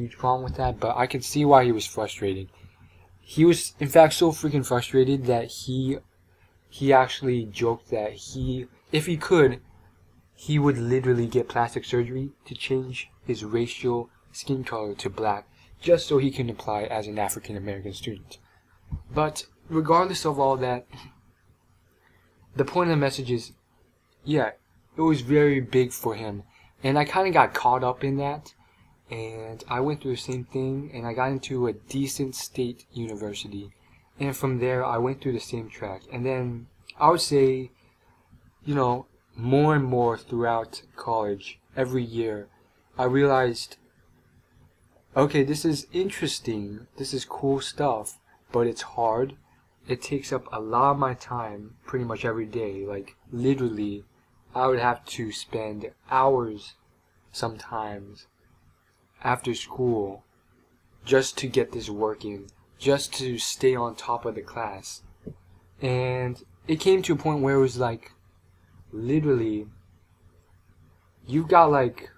huge problem with that, but I could see why he was frustrated. He was, in fact, so freaking frustrated that he actually joked that if he could, he would literally get plastic surgery to change his racial skin color to black, just so he can apply as an African American student. But regardless of all that, the point of the message is, yeah, it was very big for him, and I kind of got caught up in that. And I went through the same thing, and I got into a decent state university, and from there I went through the same track. And then I would say, you know, more and more throughout college, every year, I realized, okay, this is interesting, this is cool stuff, but it's hard. It takes up a lot of my time pretty much every day. Like, literally, I would have to spend hours sometimes after school just to get this working, just to stay on top of the class. And it came to a point where it was like, literally, you've got like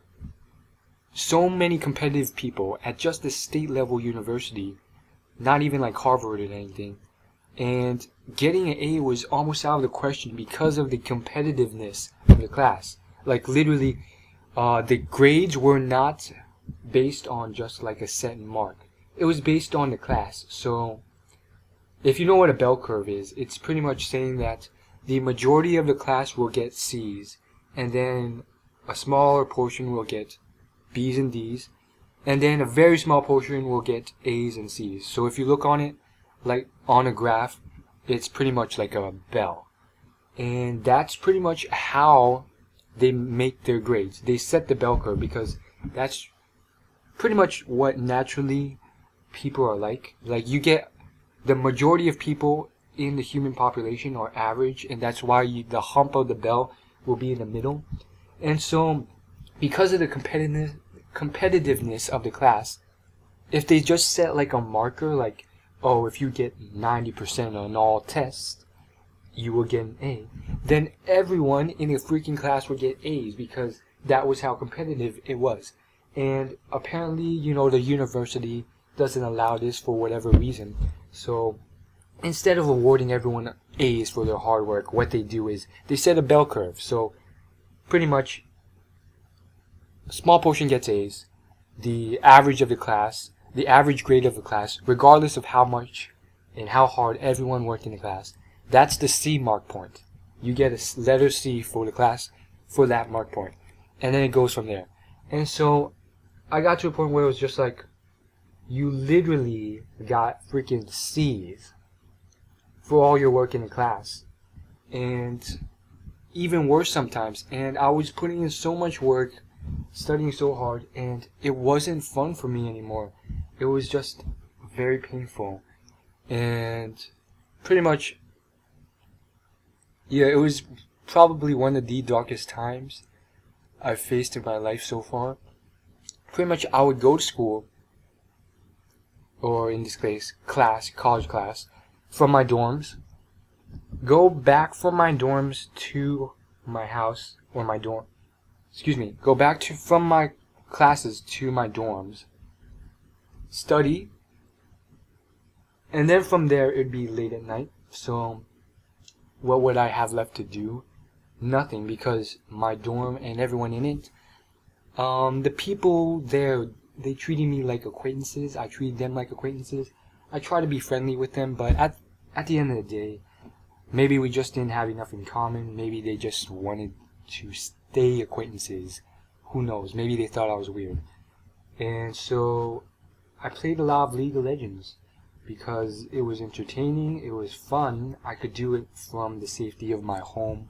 so many competitive people at just the state level university, not even like Harvard or anything, and getting an A was almost out of the question because of the competitiveness of the class. Like, literally, the grades were not based on just like a set mark. It was based on the class. So if you know what a bell curve is, it's pretty much saying that the majority of the class will get C's, and then a smaller portion will get B's and D's, and then a very small portion will get A's and C's. So if you look on it like on a graph, it's pretty much like a bell. And that's pretty much how they make their grades. They set the bell curve because that's pretty much what naturally people are like. Like, you get the majority of people in the human population are average, and that's why the hump of the bell will be in the middle. And so, because of the competitiveness of the class, if they just set like a marker, like, oh, if you get 90% on all tests, you will get an A, then everyone in the freaking class would get A's because that was how competitive it was. And apparently, you know, the university doesn't allow this for whatever reason. So instead of awarding everyone A's for their hard work, what they do is they set a bell curve. So pretty much, a small portion gets A's, the average of the class, the average grade of the class, regardless of how much and how hard everyone worked in the class, that's the C mark point. You get a letter C for the class for that mark point. And then it goes from there. And so I got to a point where it was just like, you literally got freaking C's for all your work in the class. And even worse sometimes. And I was putting in so much work, studying so hard, and it wasn't fun for me anymore. It was just very painful. And pretty much, yeah, it was probably one of the darkest times I've faced in my life so far. Pretty much, I would go to school, or in this case, college class, from my dorms, go back from my dorms to my house, or my dorm, go back from my classes to my dorms, study, and then from there it'd be late at night. So what would I have left to do? Nothing, because my dorm and everyone in it, the people there, they treated me like acquaintances. I treated them like acquaintances. I try to be friendly with them, but at the end of the day, maybe we just didn't have enough in common. Maybe they just wanted to stay acquaintances. Who knows? Maybe they thought I was weird. And so I played a lot of League of Legends because it was entertaining, it was fun. I could do it from the safety of my home,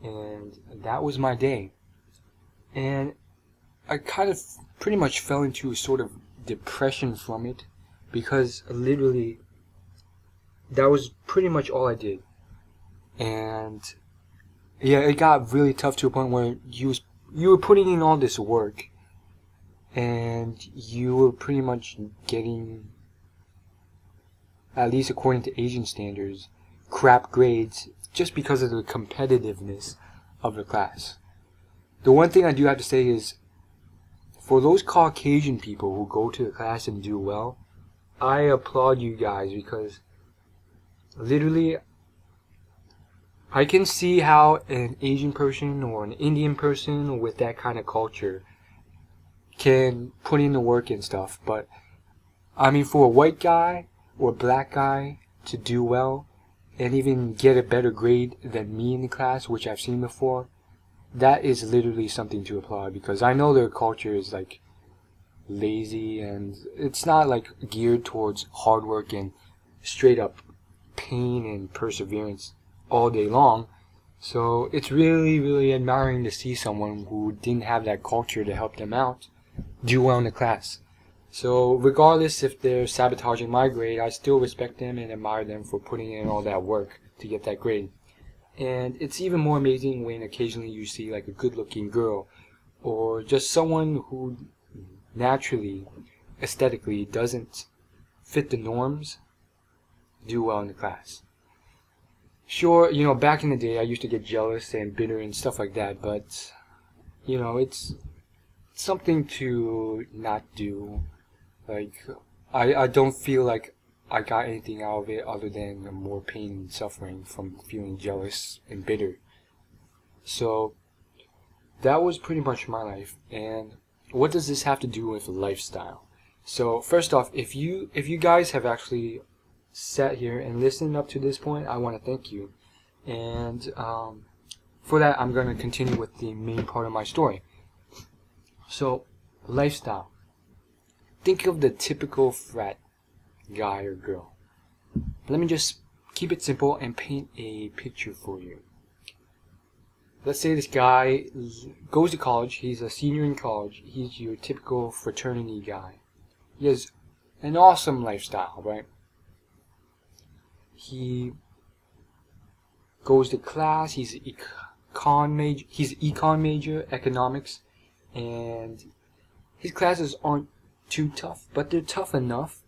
and that was my day. And I kind of pretty much fell into a sort of depression from it, because literally that was pretty much all I did. And yeah, it got really tough to a point where you were putting in all this work, and you were pretty much getting, at least according to Asian standards, crap grades just because of the competitiveness of the class. The one thing I do have to say is, for those Caucasian people who go to the class and do well, I applaud you guys, because literally I can see how an Asian person or an Indian person with that kind of culture can put in the work and stuff. But I mean, for a white guy or a black guy to do well and even get a better grade than me in the class, which I've seen before, that is literally something to applaud, because I know their culture is like lazy and it's not like geared towards hard work and straight up pain and perseverance all day long. So it's really, really admiring to see someone who didn't have that culture to help them out do well in the class. So regardless if they're sabotaging my grade, I still respect them and admire them for putting in all that work to get that grade. And it's even more amazing when occasionally you see like a good looking girl or just someone who naturally, aesthetically doesn't fit the norms do well in the class. Sure, you know, back in the day I used to get jealous and bitter and stuff like that, but you know, it's something to not do. Like, I don't feel like I got anything out of it other than more pain and suffering from feeling jealous and bitter. So that was pretty much my life. And what does this have to do with lifestyle? So first off, if you guys have actually sat here and listened up to this point, I want to thank you. And for that, I'm going to continue with the main part of my story. So, lifestyle. Think of the typical frat guy or girl. Let me just keep it simple and paint a picture for you. Let's say this guy goes to college. He's a senior in college. He's your typical fraternity guy. He has an awesome lifestyle, right? He goes to class. He's an econ major, economics, and his classes aren't too tough, but they're tough enough.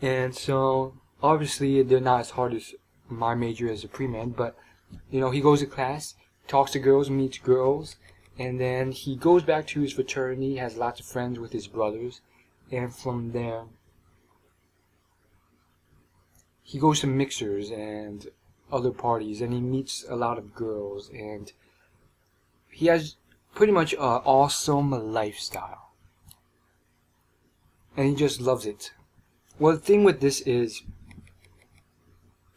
And so obviously they're not as hard as my major as a pre-med, but you know, he goes to class, talks to girls, meets girls, and then he goes back to his fraternity, has lots of friends with his brothers, and from there he goes to mixers and other parties, and he meets a lot of girls, and he has pretty much an awesome lifestyle. And he just loves it. Well, the thing with this is,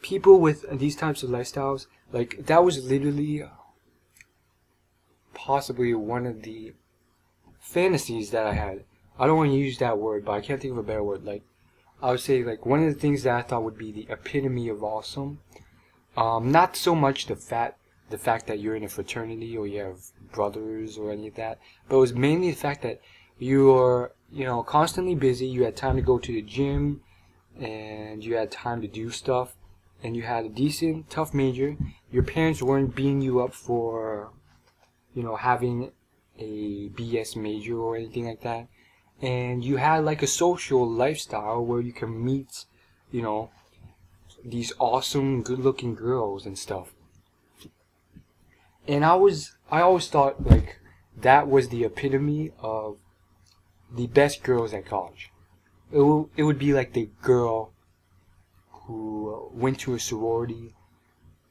people with these types of lifestyles, like, that was literally possibly one of the fantasies that I had. I don't want to use that word, but I can't think of a better word. Like, I would say, like, one of the things that I thought would be the epitome of awesome. Not so much the fact that you're in a fraternity or you have brothers or any of that, but it was mainly the fact that you're, you know, constantly busy. You had time to go to the gym, and you had time to do stuff, and you had a decent, tough major. Your parents weren't beating you up for, you know, having a BS major or anything like that. And you had like a social lifestyle where you can meet, you know, these awesome, good-looking girls and stuff. And I always thought like that was the epitome of the best girls at college. It would be like the girl who went to a sorority,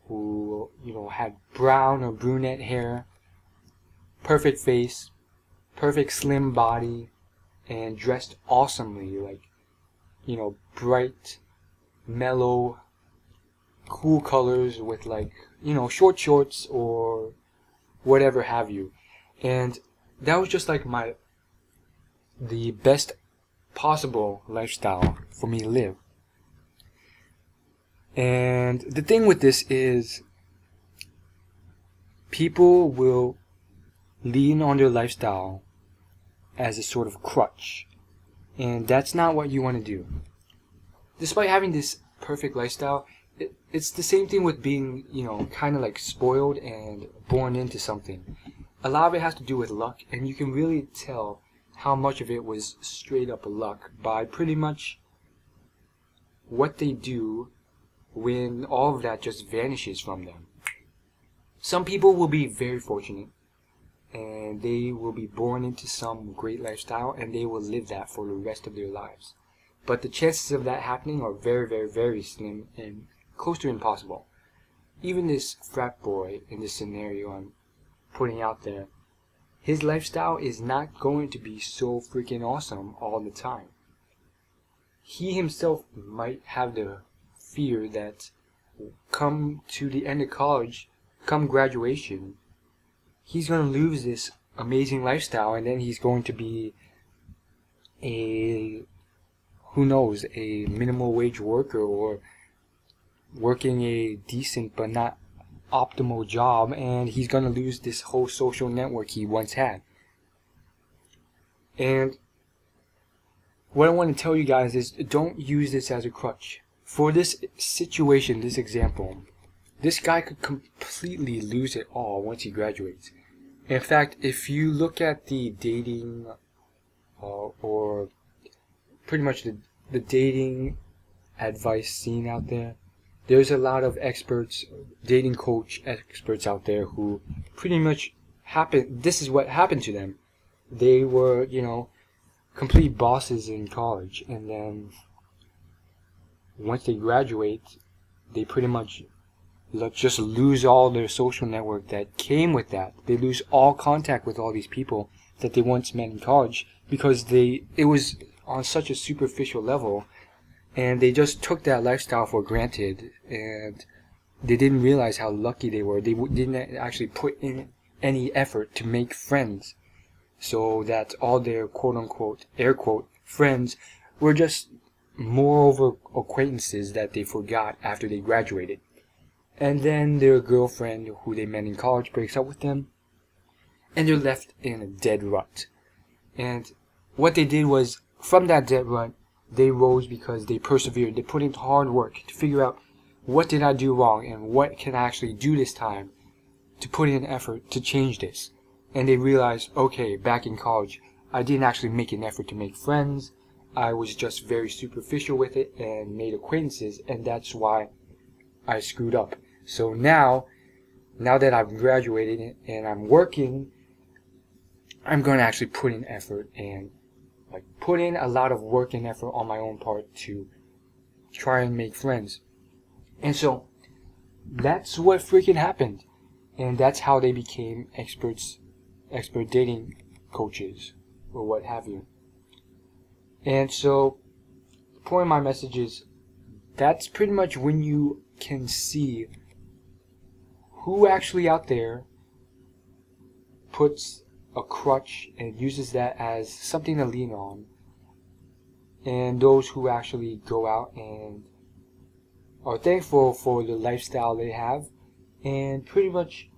who, you know, had brown or brunette hair, perfect face, perfect slim body, and dressed awesomely, like, you know, bright, mellow, cool colors with, like, you know, short shorts or whatever have you. And that was just like the best possible lifestyle for me to live. And the thing with this is, people will lean on their lifestyle as a sort of crutch, and that's not what you want to do. Despite having this perfect lifestyle, it's the same thing with being, you know, kind of like spoiled and born into something. A lot of it has to do with luck, and you can really tell how much of it was straight up luck by pretty much what they do when all of that just vanishes from them. Some people will be very fortunate, and they will be born into some great lifestyle, and they will live that for the rest of their lives. But the chances of that happening are very, very, very slim and close to impossible. Even this frat boy in this scenario I'm putting out there, his lifestyle is not going to be so freaking awesome all the time. He himself might have the fear that come to the end of college, come graduation, he's going to lose this amazing lifestyle, and then he's going to be a, who knows, a minimal wage worker, or working a decent but not optimal job, and he's going to lose this whole social network he once had. And what I want to tell you guys is, don't use this as a crutch. For this situation, this example, this guy could completely lose it all once he graduates. In fact, if you look at the dating, or pretty much the dating advice scene out there, there's a lot of experts, dating coach experts out there who pretty much this is what happened to them. They were, complete bosses in college, and then once they graduate, they pretty much just lose all their social network that came with that. They lose all contact with all these people that they once met in college, because it was on such a superficial level, and they just took that lifestyle for granted, and they didn't realize how lucky they were. They didn't actually put in any effort to make friends, so that all their quote-unquote, air quote, friends were just moreover acquaintances that they forgot after they graduated. And then their girlfriend, who they met in college, breaks up with them, and they're left in a dead rut. And what they did was, from that dead rut, they rose because they persevered. They put in hard work to figure out, what did I do wrong, and what can I actually do this time to put in effort to change this. And they realized, okay, back in college, I didn't actually make an effort to make friends. I was just very superficial with it and made acquaintances, and that's why I screwed up. So now that I've graduated and I'm working, I'm going to actually put in effort, and put in a lot of work and effort on my own part to try and make friends. And so that's what freaking happened, and that's how they became expert dating coaches, or what have you. And so the point of my message is, that's pretty much when you can see who actually out there puts a crutch and uses that as something to lean on, and those who actually go out and are thankful for the lifestyle they have, and pretty much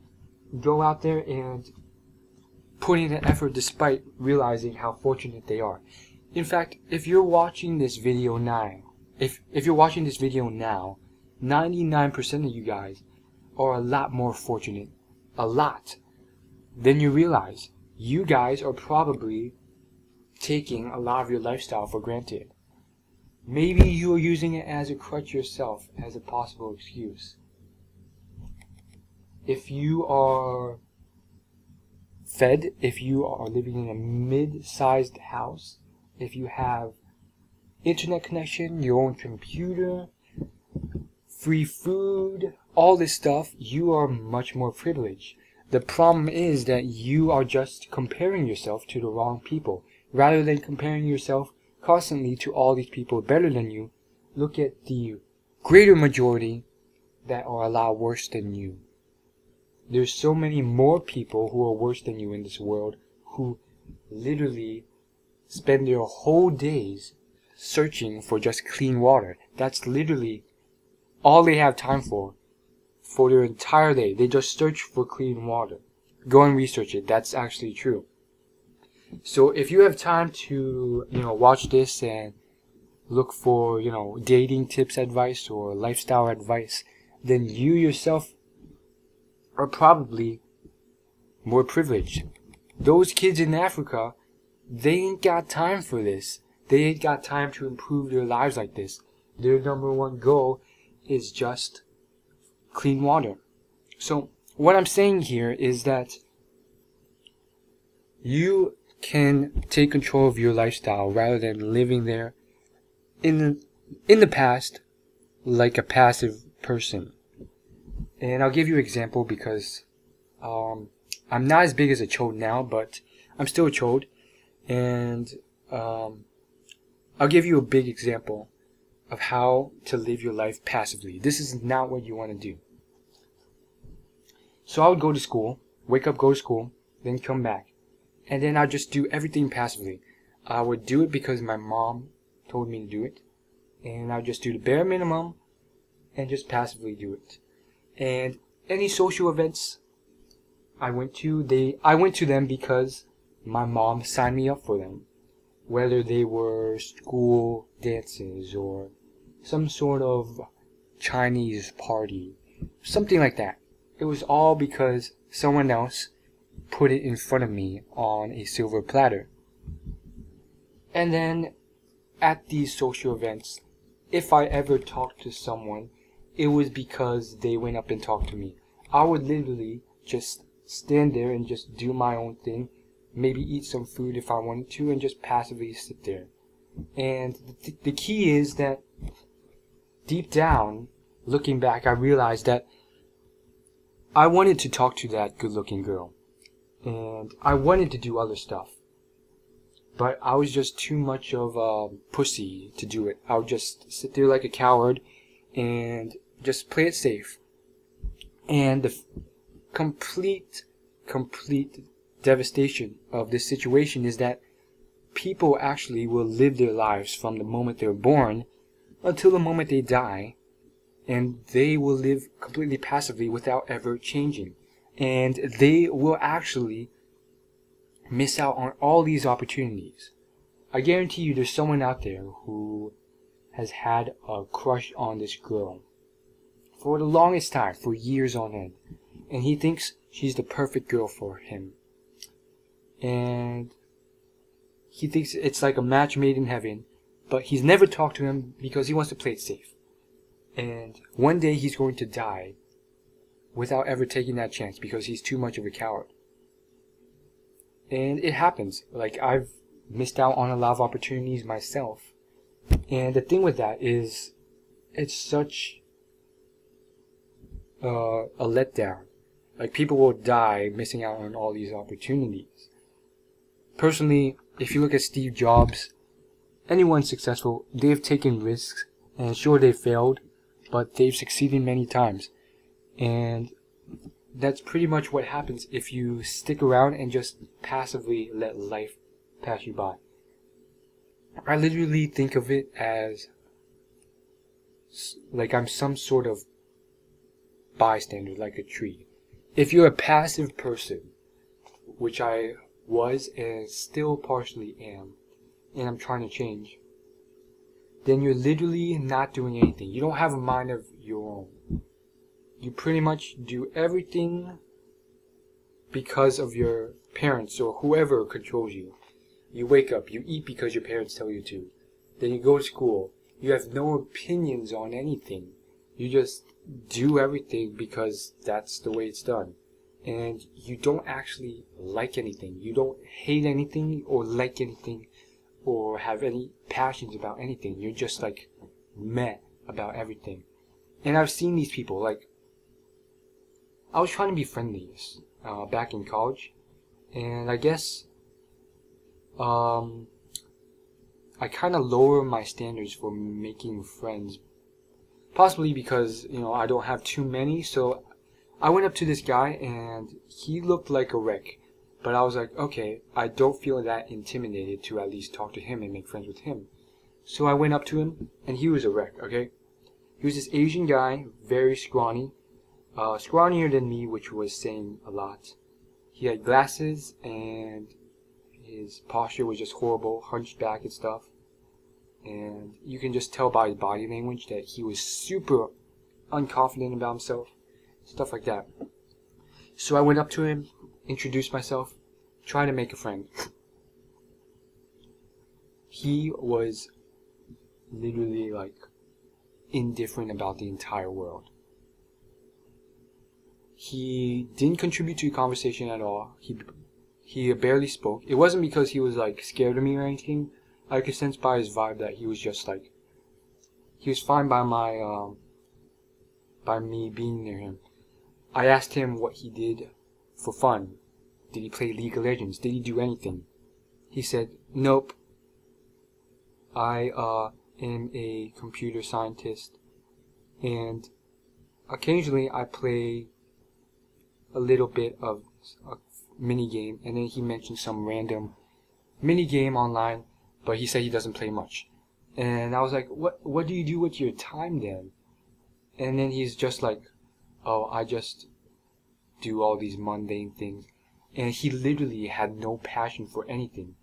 go out there and put in an effort despite realizing how fortunate they are. In fact, if you're watching this video now, if you're watching this video now, 99% of you guys are a lot more fortunate, a lot, than you realize. You guys are probably taking a lot of your lifestyle for granted. Maybe you are using it as a crutch yourself, as a possible excuse. If you are fed, if you are living in a mid-sized house, if you have internet connection, your own computer, free food, all this stuff, you are much more privileged. The problem is that you are just comparing yourself to the wrong people. Rather than comparing yourself constantly to all these people better than you, look at the greater majority that are a lot worse than you. There's so many more people who are worse than you in this world, who literally spend their whole days searching for just clean water. That's literally all they have time for their entire day. They just search for clean water. Go and research it. That's actually true. So if you have time to, watch this and look for, dating tips advice or lifestyle advice, then you yourself are probably more privileged. Those kids in Africa, they ain't got time for this. They ain't got time to improve their lives like this. Their number one goal is just clean water. So what I'm saying here is that You can take control of your lifestyle rather than living there in the past like a passive person. And I'll give you an example because I'm not as big as a chode now, but I'm still a chode. And I'll give you a big example of how to live your life passively. This is not what you want to do. So I would go to school, wake up, go to school, then come back. And then I'd just do everything passively. I would do it because my mom told me to do it. And I'd just do the bare minimum and just passively do it. And any social events I went to them because my mom signed me up for them. Whether they were school dances or some sort of Chinese party, something like that. It was all because someone else put it in front of me on a silver platter. And then at these social events, if I ever talked to someone, it was because they went up and talked to me. I would literally just stand there and just do my own thing, maybe eat some food if I wanted to, and just passively sit there. And the key is that deep down, looking back, I realized that I wanted to talk to that good-looking girl. And I wanted to do other stuff. But I was just too much of a pussy to do it. I would just sit there like a coward and just play it safe. And the complete devastation of this situation is that people actually will live their lives from the moment they're born until the moment they die, and they will live completely passively without ever changing. And they will actually miss out on all these opportunities. I guarantee you there's someone out there who has had a crush on this girl for the longest time, for years on end, and he thinks she's the perfect girl for him. And he thinks it's like a match made in heaven, but he's never talked to him because he wants to play it safe. And one day he's going to die without ever taking that chance because he's too much of a coward. And it happens. Like, I've missed out on a lot of opportunities myself. And the thing with that is, it's such a letdown. Like, people will die missing out on all these opportunities. Personally, if you look at Steve Jobs, anyone successful, they've taken risks, and sure, they've failed, but they've succeeded many times. And that's pretty much what happens if you stick around and just passively let life pass you by. I literally think of it as like I'm some sort of bystander, like a tree. If you're a passive person, which I was and still partially am, and I'm trying to change, then you're literally not doing anything. You don't have a mind of your own. You pretty much do everything because of your parents or whoever controls you. You wake up, you eat because your parents tell you to. Then you go to school. You have no opinions on anything. You just do everything because that's the way it's done. And you don't actually like anything. You don't hate anything or like anything or have any passions about anything. You're just like meh about everything. And I've seen these people, like, I was trying to be friendly back in college, and I guess I kind of lower my standards for making friends, possibly because, you know, I don't have too many. So I went up to this guy and he looked like a wreck, but I was like, okay, I don't feel that intimidated to at least talk to him and make friends with him. So I went up to him and he was a wreck. Okay, he was this Asian guy, very scrawny. Scrawnier than me, which was saying a lot. He had glasses and his posture was just horrible, hunched back and stuff. And you can just tell by his body language that he was super unconfident about himself, stuff like that. So I went up to him, introduced myself, tried to make a friend. He was literally like indifferent about the entire world. He didn't contribute to the conversation at all. He barely spoke. It wasn't because he was like scared of me or anything. I could sense by his vibe that he was just like, he was fine by by me being near him. I asked him what he did for fun. Did he play League of Legends? Did he do anything? He said, nope. I am a computer scientist, and occasionally I play a little bit of a mini game. And then he mentioned some random mini game online, but he said he doesn't play much. And I was like, what do you do with your time then? And then he's just like, oh, I just do all these mundane things. And he literally had no passion for anything.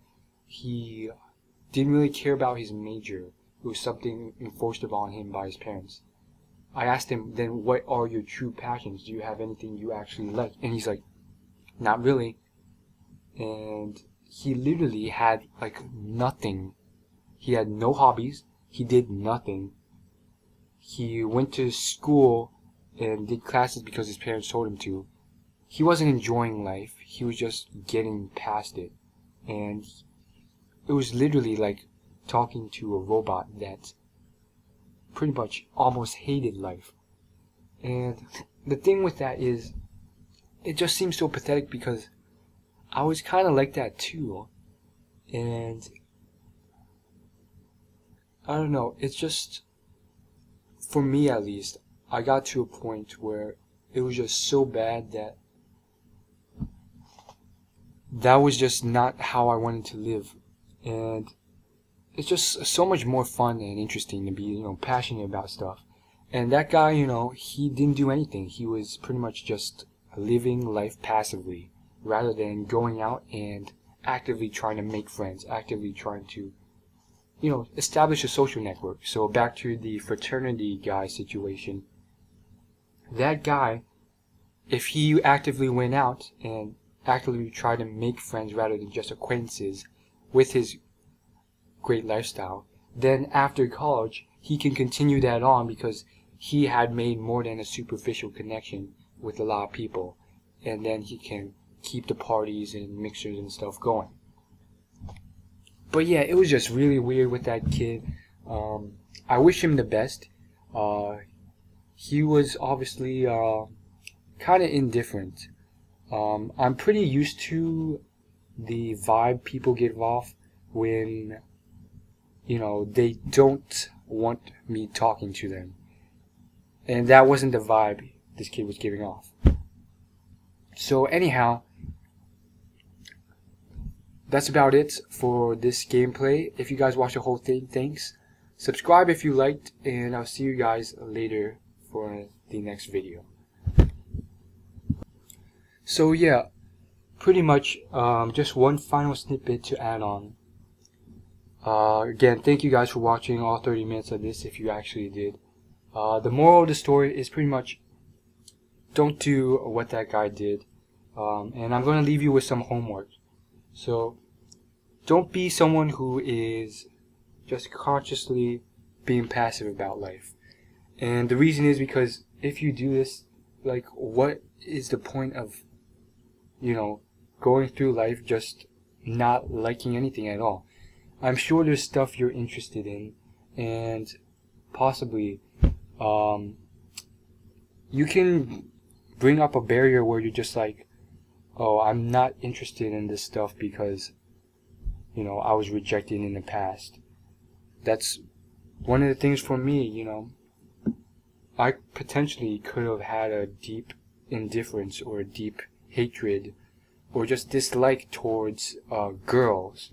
He didn't really care about his major. It was something enforced upon him by his parents. I asked him, then what are your true passions? Do you have anything you actually like? And he's like, not really. And he literally had like nothing. He had no hobbies. He did nothing. He went to school and did classes because his parents told him to. He wasn't enjoying life. He was just getting past it. And it was literally like talking to a robot that pretty much almost hated life. And the thing with that is, it just seems so pathetic because I was kind of like that too. And I don't know, it's just, for me at least, I got to a point where it was just so bad that that was just not how I wanted to live. And it's just so much more fun and interesting to be, you know, passionate about stuff. And that guy, you know, he didn't do anything. He was pretty much just living life passively, rather than going out and actively trying to make friends, actively trying to, you know, establish a social network. So back to the fraternity guy situation. That guy, if he actively went out and actively tried to make friends rather than just acquaintances with his great lifestyle, then after college he can continue that on because he had made more than a superficial connection with a lot of people, and then he can keep the parties and mixers and stuff going. But yeah, it was just really weird with that kid. I wish him the best. He was obviously kind of indifferent. I'm pretty used to the vibe people give off when, you know, they don't want me talking to them. And that wasn't the vibe this kid was giving off. So anyhow, that's about it for this gameplay. If you guys watched the whole thing, thanks. Subscribe if you liked, and I'll see you guys later for the next video. So yeah, pretty much just one final snippet to add on. Again, thank you guys for watching all 30 minutes of this, if you actually did. The moral of the story is pretty much, don't do what that guy did. And I'm going to leave you with some homework. So, don't be someone who is just consciously being passive about life. And the reason is because if you do this, like, what is the point of, you know, going through life just not liking anything at all? I'm sure there's stuff you're interested in, and possibly you can bring up a barrier where you're just like, oh, I'm not interested in this stuff because, you know, I was rejected in the past. That's one of the things for me, you know. I potentially could have had a deep indifference or a deep hatred or just dislike towards girls.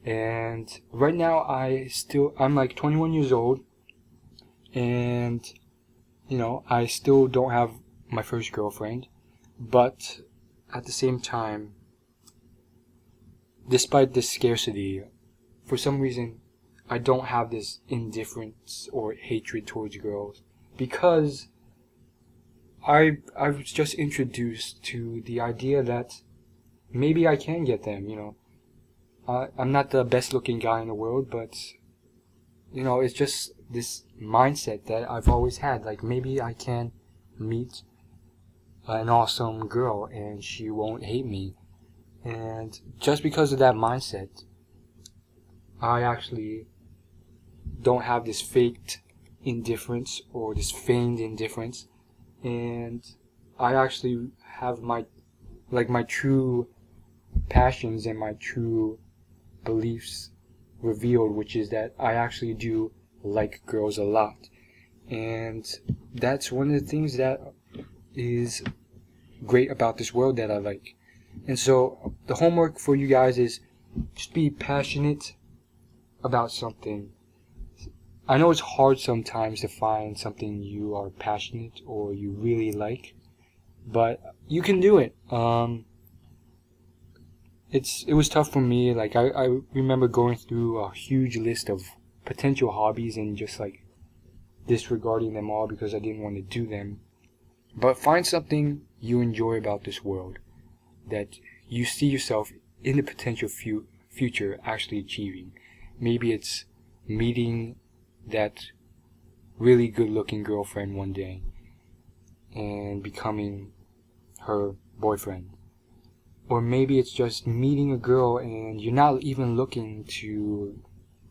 And right now I'm like 21 years old, and, you know, I still don't have my first girlfriend, but at the same time, despite this scarcity, for some reason, I don't have this indifference or hatred towards girls, because I was just introduced to the idea that maybe I can get them, you know. I'm not the best looking guy in the world, but, you know, it's just this mindset that I've always had, like, maybe I can meet an awesome girl and she won't hate me. And just because of that mindset, I actually don't have this faked indifference or this feigned indifference, and I actually have my true passions and my true beliefs revealed, which is that I actually do like girls a lot. And that's one of the things that is great about this world that I like. And so the homework for you guys is just be passionate about something. I know it's hard sometimes to find something you are passionate or you really like, but you can do it. It was tough for me. Like I remember going through a huge list of potential hobbies and just like disregarding them all because I didn't want to do them. But find something you enjoy about this world that you see yourself in the potential future actually achieving. Maybe it's meeting that really good looking girlfriend one day and becoming her boyfriend. Or maybe it's just meeting a girl and you're not even looking to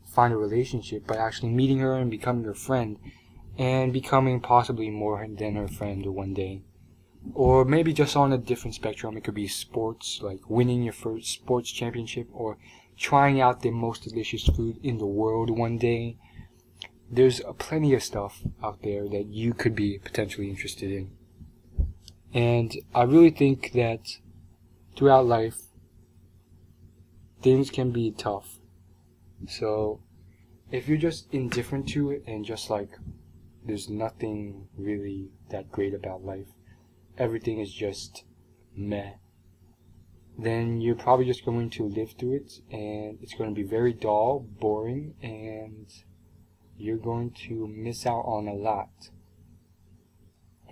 find a relationship, but actually meeting her and becoming her friend and becoming possibly more than her friend one day. Or maybe just on a different spectrum, it could be sports, like winning your first sports championship or trying out the most delicious food in the world one day. There's plenty of stuff out there that you could be potentially interested in. And I really think that throughout life, things can be tough. So if you're just indifferent to it and just like there's nothing really that great about life, everything is just meh, then you're probably just going to live through it and it's going to be very dull, boring, and you're going to miss out on a lot.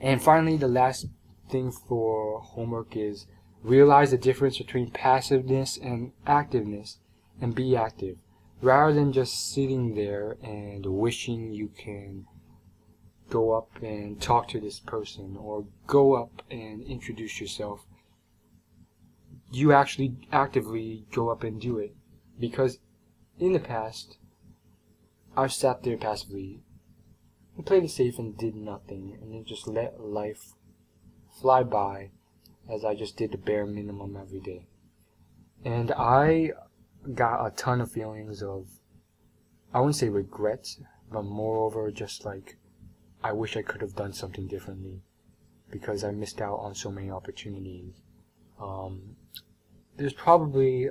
And finally, the last thing for homework is realize the difference between passiveness and activeness, and be active rather than just sitting there and wishing you can go up and talk to this person or go up and introduce yourself. You actually actively go up and do it, because in the past I've sat there passively and played it safe and did nothing and then just let life fly by as I just did the bare minimum every day. And I got a ton of feelings of, I wouldn't say regret, but moreover just like I wish I could have done something differently because I missed out on so many opportunities. There's probably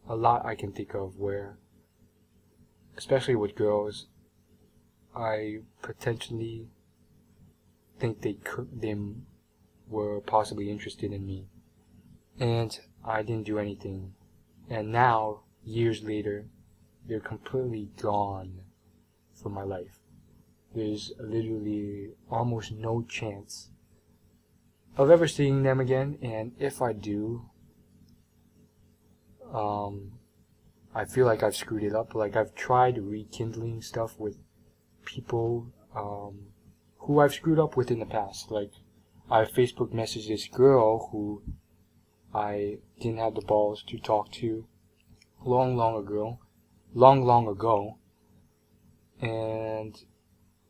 a lot I can think of where, especially with girls, I potentially think they were possibly interested in me, and I didn't do anything. And now, years later, they're completely gone from my life. There's literally almost no chance of ever seeing them again, and if I do, I feel like I've screwed it up. Like I've tried rekindling stuff with people who I've screwed up with in the past. Like I Facebook messaged this girl who I didn't have the balls to talk to long ago, and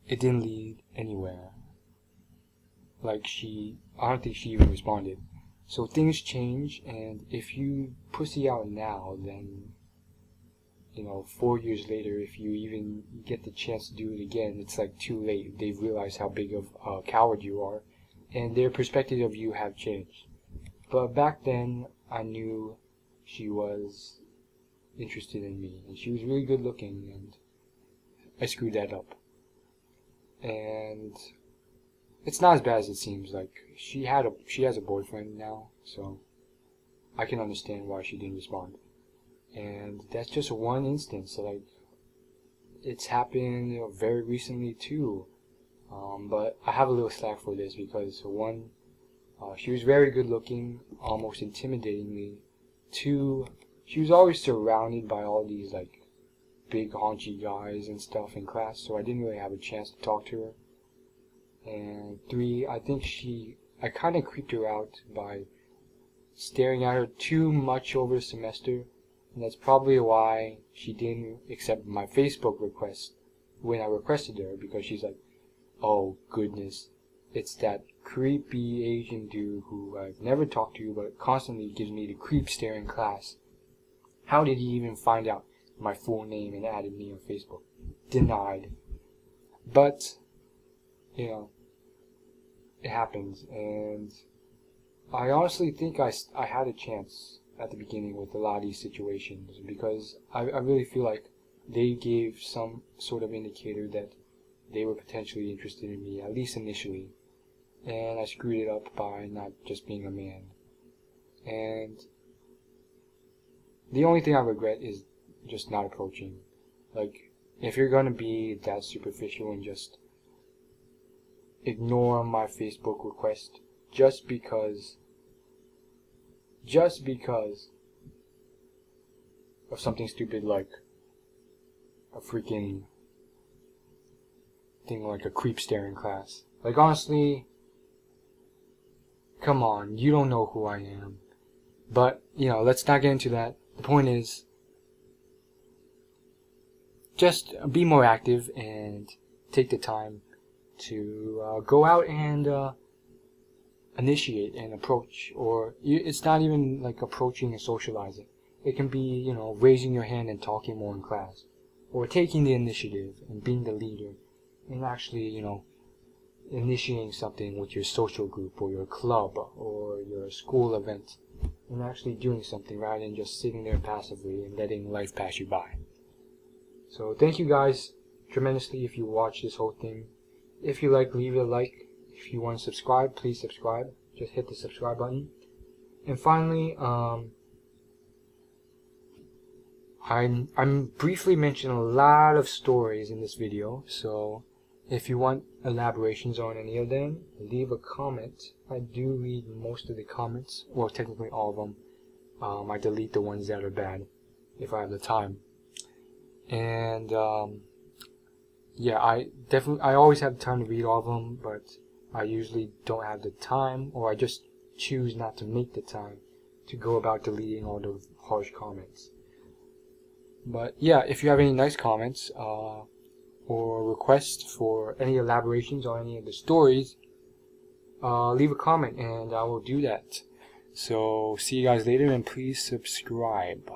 it didn't lead anywhere. Like I don't think she even responded. So things change, and if you pussy out now, then 4 years later, if you even get the chance to do it again, it's like too late. They've realized how big of a coward you are, and their perspective of you have changed. But back then, I knew she was interested in me, and she was really good looking, and I screwed that up. And it's not as bad as it seems. Like she has a boyfriend now, so I can understand why she didn't respond. And that's just one instance. Like it's happened very recently too. But I have a little slack for this because one, she was very good looking, almost intimidatingly. Two, she was always surrounded by all these like big haunchy guys and stuff in class, so I didn't really have a chance to talk to her. And three, I think I kind of creeped her out by staring at her too much over the semester, and that's probably why she didn't accept my Facebook request when I requested her, because she's like, oh goodness, it's that creepy Asian dude who I've never talked to but constantly gives me the creep stare in class. How did he even find out my full name and added me on Facebook? Denied. But, you know, it happens, and I honestly think I had a chance at the beginning with a lot of these situations, because I really feel like they gave some sort of indicator that they were potentially interested in me, at least initially, and I screwed it up by not just being a man. And the only thing I regret is just not approaching. Like, if you're gonna be that superficial and just ignore my Facebook request just because of something stupid like a freaking thing like a creep stare in class. Like, honestly, come on, you don't know who I am. But, you know, let's not get into that. The point is, just be more active and take the time to go out and initiate and approach. Or it's not even like approaching and socializing. It can be, you know, raising your hand and talking more in class, or taking the initiative and being the leader and actually, you know, initiating something with your social group or your club or your school event, and actually doing something rather than just sitting there passively and letting life pass you by. So thank you guys tremendously if you watch this whole thing. If you like, leave a like. If you want to subscribe, please subscribe. Just hit the subscribe button. And finally, I'm briefly mentioning a lot of stories in this video, so if you want elaborations on any of them, leave a comment. I do read most of the comments, well, technically all of them. I delete the ones that are bad if I have the time. And yeah, I always have the time to read all of them, but I usually don't have the time, or I just choose not to make the time to go about deleting all the harsh comments. But yeah, if you have any nice comments or requests for any elaborations on any of the stories, leave a comment and I will do that. So see you guys later, and please subscribe.